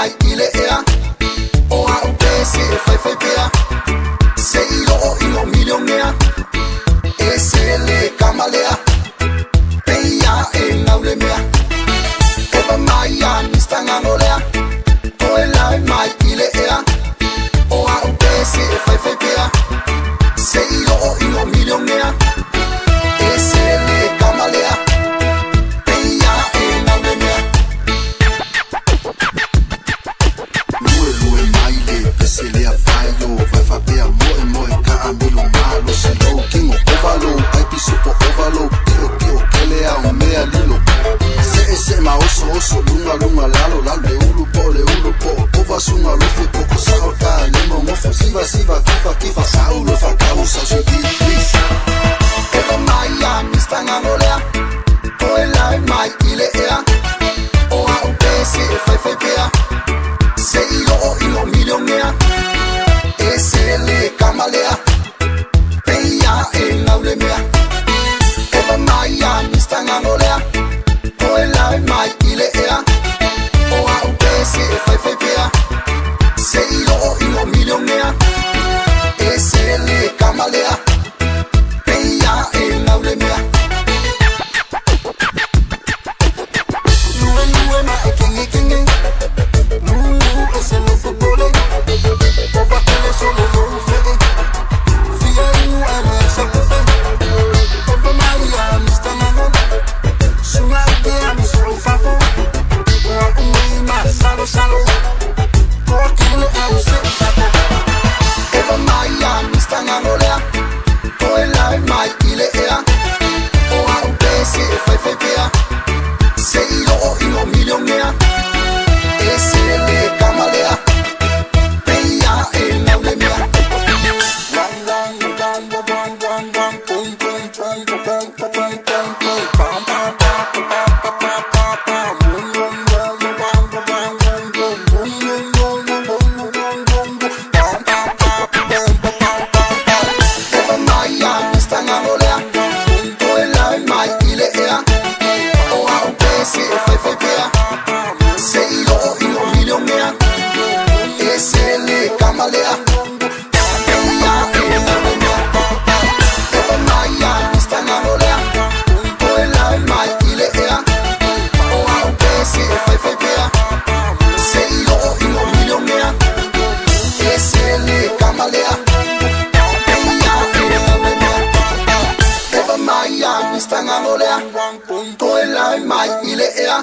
mai ile ea. O a u pe se fai pea. Se ilo milionea. E se le kamalea. Peia e naule mea. Eva mai a nistanga nolea. O e lai mai ile ea. O a u pe se fai pea. Se ilo milionea. E se le kamalea. Peia e naule mea. Lue mai le pe se le availo. Vai fa pe amor moi ka amilo malo. Se lo kingo ovalo. Ai piso po ovalo. Kio kele a un mea lilo. Se ma oso lunga lalo le ulu po ova sunga lo fe poco salta lemo mofo siva kifa saulo fa causa su di Eva mai a mi stanga nolea. O e lai mai ile ea. O a u pe se fai pea. Se ilo milionea. E se le kamalea. Peia e naule mea. Eva mai a mi stanga nolea. O e lai mai ile ea. O a u pe se fai pea. Se ilo milionea. E se le kamalea. Peia e naule mea. Lue ma e kingi. E se lo futbole. Ova tele solo lo fede. Fia e me se pupe. Eva mai a mi stanga nolea. Sunga te a mi solo favo. O a u ma salo. Portile a un sentato. Eva mai a mi stanga nolea. O e lai mai ile ea. O a u pe se fai pea. Se ilo milionea. E se le kamalea. Peia e naule mea. Eva mai a mi stanga nolea. O e lai mai ile ea. O a u pe se fai pea. Se ilo milionea. E se le kamalea. Peia e naule mea. Eva mai a mi stanga nolea. O e lai mai ile ea. O a u pe se fai pea. Se ilo milionea. E se le kamalea. Peia e naule mea. Eva mai a mi stanga nolea. O e lai mai ile ea.